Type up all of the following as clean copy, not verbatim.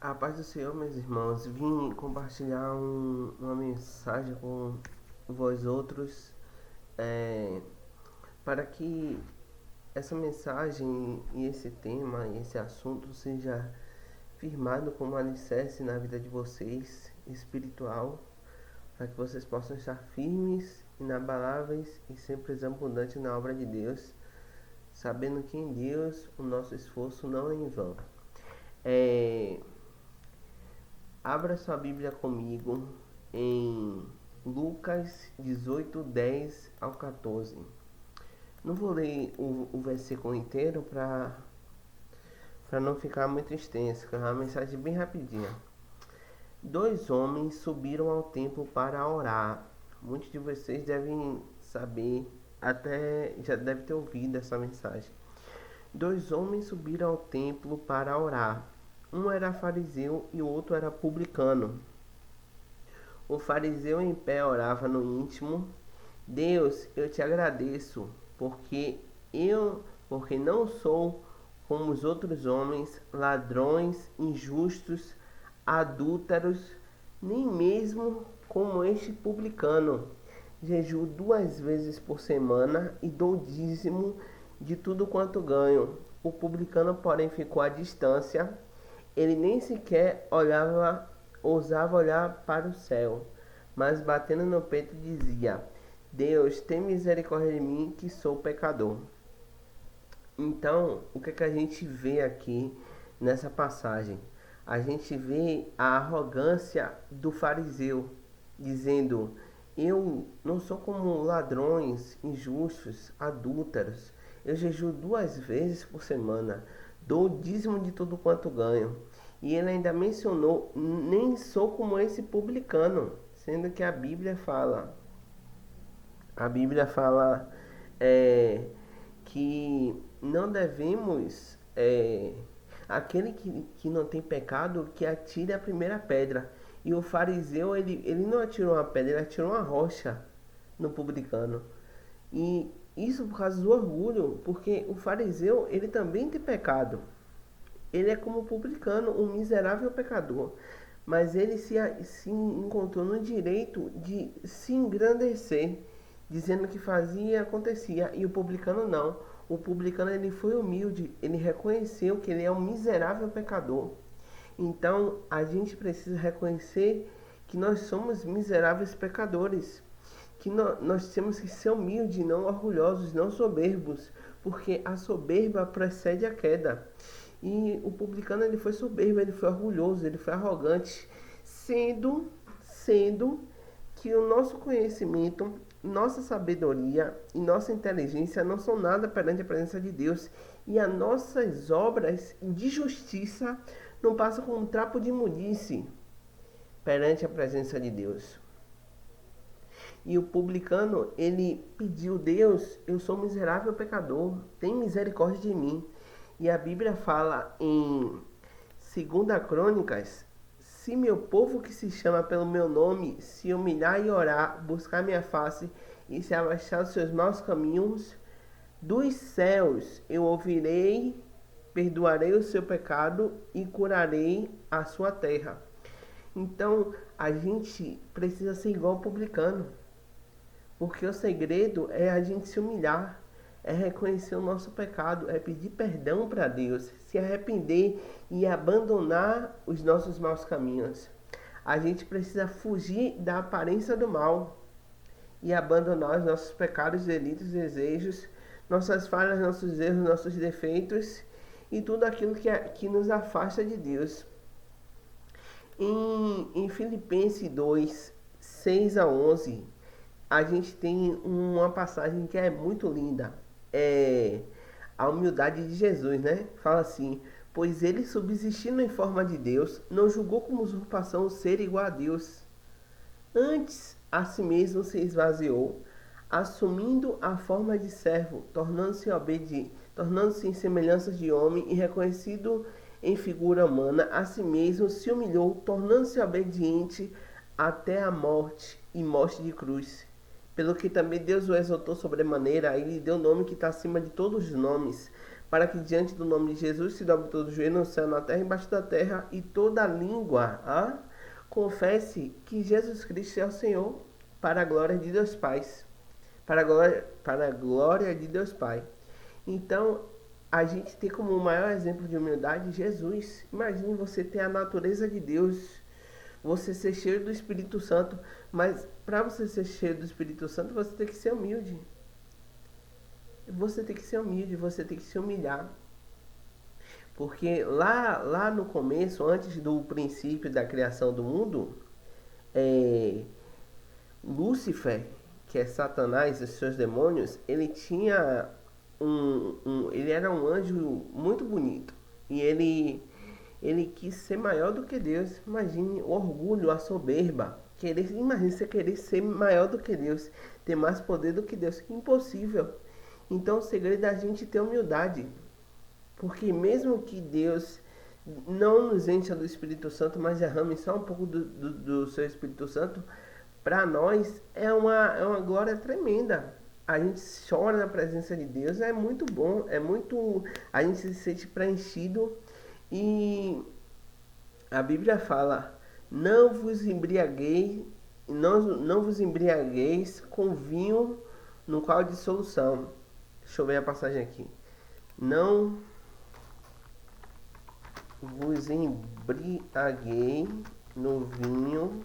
A paz do Senhor, meus irmãos. Vim compartilhar uma mensagem com vós outros, é, para que essa mensagem e esse tema e esse assunto seja firmado como alicerce na vida de vocês, espiritual, para que vocês possam estar firmes, inabaláveis e sempre abundantes na obra de Deus, sabendo que em Deus o nosso esforço não é em vão. É, Abra sua Bíblia comigo em Lucas 18, 10 ao 14. Não vou ler o versículo inteiro para não ficar muito extenso, que é uma mensagem bem rapidinha. Dois homens subiram ao templo para orar. Muitos de vocês devem saber, até já devem ter ouvido essa mensagem. Dois homens subiram ao templo para orar. Um era fariseu e o outro era publicano. O fariseu em pé orava no íntimo: Deus, eu te agradeço, porque não sou como os outros homens, ladrões, injustos, adúlteros, nem mesmo como este publicano. Jejuo 2 vezes por semana e dou dízimo de tudo quanto ganho. O publicano, porém, ficou à distância. Ele nem sequer ousava olhar para o céu, mas batendo no peito dizia: Deus, tem misericórdia de mim, que sou pecador. Então, o que a gente vê aqui nessa passagem? A gente vê a arrogância do fariseu, dizendo: eu não sou como ladrões, injustos, adúlteros. Eu jejuo 2 vezes por semana, dou o dízimo de tudo quanto ganho. E ele ainda mencionou: nem sou como esse publicano, sendo que a Bíblia fala que não devemos, aquele que não tem pecado, que atire a primeira pedra. E o fariseu, ele não atirou uma pedra, ele atirou uma rocha no publicano. E isso por causa do orgulho, porque o fariseu, ele também tem pecado. Ele é como o publicano, um miserável pecador. Mas ele se encontrou no direito de se engrandecer, dizendo que fazia e acontecia. E o publicano não. O publicano, ele foi humilde, ele reconheceu que ele é um miserável pecador. Então a gente precisa reconhecer que nós somos miseráveis pecadores, que nós temos que ser humildes, não orgulhosos, não soberbos, porque a soberba precede a queda. E o publicano, ele foi soberbo, ele foi orgulhoso, ele foi arrogante, sendo que o nosso conhecimento, nossa sabedoria e nossa inteligência não são nada perante a presença de Deus. E as nossas obras de justiça não passam como um trapo de imundície perante a presença de Deus. E o publicano, ele pediu: Deus, eu sou um miserável pecador, tem misericórdia de mim. E a Bíblia fala em 2 Crônicas: se meu povo que se chama pelo meu nome se humilhar e orar, buscar minha face e se abaixar dos seus maus caminhos, dos céus eu ouvirei, perdoarei o seu pecado e curarei a sua terra. Então a gente precisa ser igual ao publicano, porque o segredo é a gente se humilhar, é reconhecer o nosso pecado, é pedir perdão para Deus, se arrepender e abandonar os nossos maus caminhos. A gente precisa fugir da aparência do mal e abandonar os nossos pecados, delitos, desejos, nossas falhas, nossos erros, nossos defeitos e tudo aquilo que nos afasta de Deus. Em Filipenses 2, 6 a 11, a gente tem uma passagem que é muito linda. É a humildade de Jesus, né? Fala assim: pois ele, subsistindo em forma de Deus, não julgou como usurpação o ser igual a Deus. Antes, a si mesmo se esvaziou, assumindo a forma de servo, tornando-se obediente, tornando-se em semelhança de homem e reconhecido em figura humana, a si mesmo se humilhou, tornando-se obediente até a morte e morte de cruz. Pelo que também Deus o exaltou sobremaneira, e lhe deu o nome que está acima de todos os nomes, para que diante do nome de Jesus se dobre todo o joelho no céu, na terra e embaixo da terra, e toda língua confesse que Jesus Cristo é o Senhor, para a glória de Deus Pai. Para a glória de Deus Pai. Então, a gente tem como maior exemplo de humildade Jesus. Imagine você ter a natureza de Deus, você ser cheio do Espírito Santo, mas para você ser cheio do Espírito Santo, você tem que ser humilde. Você tem que ser humilde, você tem que se humilhar. Porque lá no começo, antes do princípio da criação do mundo, Lúcifer, que é Satanás e seus demônios, ele tinha ele era um anjo muito bonito. E ele quis ser maior do que Deus. Imagine o orgulho, a soberba. Imagine você querer ser maior do que Deus, ter mais poder do que Deus. Impossível. Então o segredo é a gente ter humildade. Porque mesmo que Deus não nos encha do Espírito Santo, mas derrame só um pouco do seu Espírito Santo, para nós é uma glória tremenda. A gente chora na presença de Deus, é muito bom, a gente se sente preenchido. E a Bíblia fala: não vos embriagueis com vinho no qual há dissolução. Deixa eu ver a passagem aqui. Não vos embriaguei no vinho.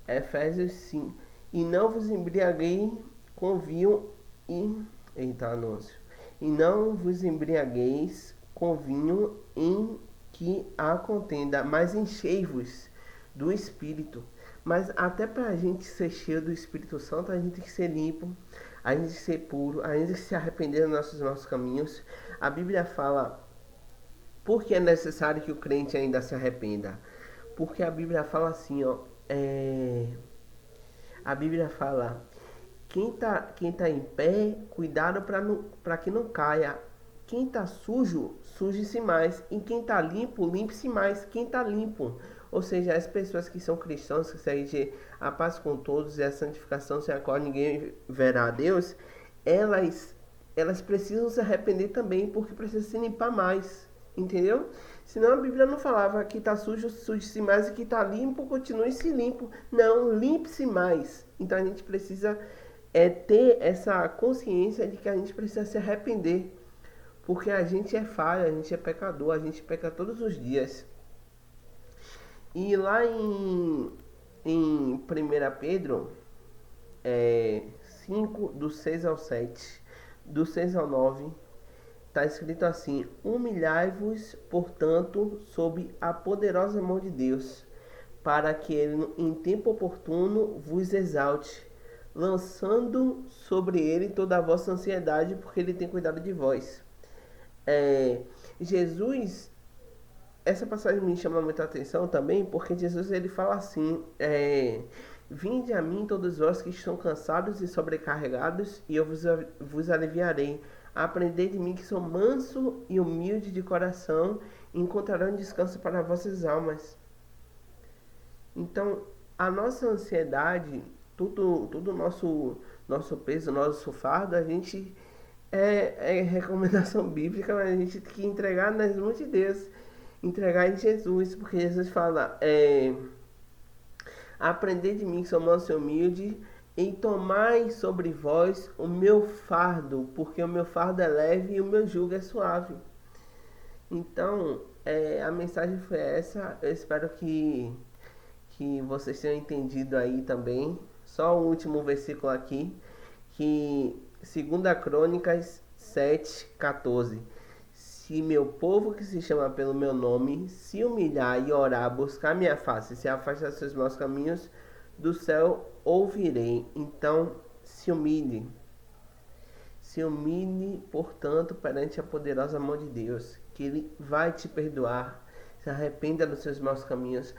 Efésios 5. E não vos embriaguei com vinho anúncio. E não vos embriagueis com vinho em que há contenda, mas enchei-vos do Espírito. Mas até para a gente ser cheio do Espírito Santo, a gente tem que ser limpo, a gente tem que ser puro, a gente tem que se arrepender dos nossos caminhos. A Bíblia fala, por que é necessário que o crente ainda se arrependa? Porque a Bíblia fala assim, a Bíblia fala: quem tá em pé, cuidado para que não caia. Quem tá sujo, suje-se mais. E quem tá limpo, limpe-se mais. Quem tá limpo, ou seja, as pessoas que são cristãs, que seguem a paz com todos e a santificação sem a qual ninguém verá a Deus, elas precisam se arrepender também, porque precisam se limpar mais. Entendeu? Senão a Bíblia não falava que está sujo, suje-se mais, e que está limpo, continue-se limpo. Não, limpe-se mais. Então a gente precisa ter essa consciência de que a gente precisa se arrepender. Porque a gente é falha, a gente é pecador, a gente peca todos os dias. E lá em 1 Pedro 5, do 6 ao 7, do 6 ao 9, está escrito assim: humilhai-vos, portanto, sob a poderosa mão de Deus, para que ele em tempo oportuno vos exalte, lançando sobre ele toda a vossa ansiedade, porque ele tem cuidado de vós. Jesus, essa passagem me chama muita atenção também, porque Jesus ele fala assim: vinde a mim todos vós que estão cansados e sobrecarregados, e eu vos aliviarei. Aprendei de mim, que sou manso e humilde de coração, e encontrarão descanso para vossas almas. Então, a nossa ansiedade, tudo nosso peso, nosso fardo, a gente é recomendação bíblica, mas a gente tem que entregar nas mãos de Deus, entregar em Jesus, porque Jesus fala: aprendei de mim, que sou manso e humilde, e tomai sobre vós o meu fardo, porque o meu fardo é leve e o meu jugo é suave. Então, a mensagem foi essa. Eu espero que vocês tenham entendido aí também. Só o último versículo aqui, que 2 Crônicas 7:14. Se meu povo, que se chama pelo meu nome, se humilhar e orar, buscar minha face, se afastar dos seus maus caminhos, do céu ouvirei. Então se humilhe, portanto, perante a poderosa mão de Deus, que Ele vai te perdoar. Se arrependa dos seus maus caminhos.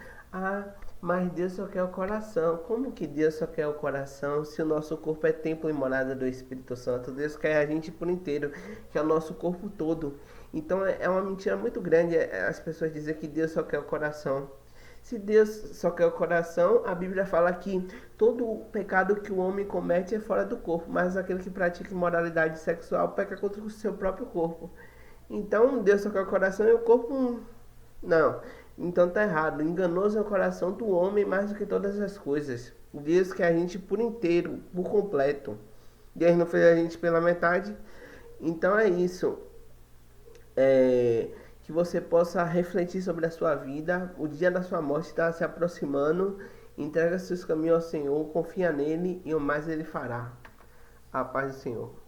Mas Deus só quer o coração. Como que Deus só quer o coração, se o nosso corpo é templo e morada do Espírito Santo? Deus quer a gente por inteiro, que é o nosso corpo todo. Então é uma mentira muito grande as pessoas dizerem que Deus só quer o coração. Se Deus só quer o coração, a Bíblia fala que todo o pecado que o homem comete é fora do corpo, mas aquele que pratica imoralidade sexual peca contra o seu próprio corpo. Então Deus só quer o coração e o corpo não. Então tá errado. Enganoso é o coração do homem mais do que todas as coisas. Deus quer a gente por inteiro, por completo. Deus não fez a gente pela metade. Então é isso. Que você possa refletir sobre a sua vida. O dia da sua morte está se aproximando. Entrega seus caminhos ao Senhor, confia nele e o mais ele fará. A paz do Senhor.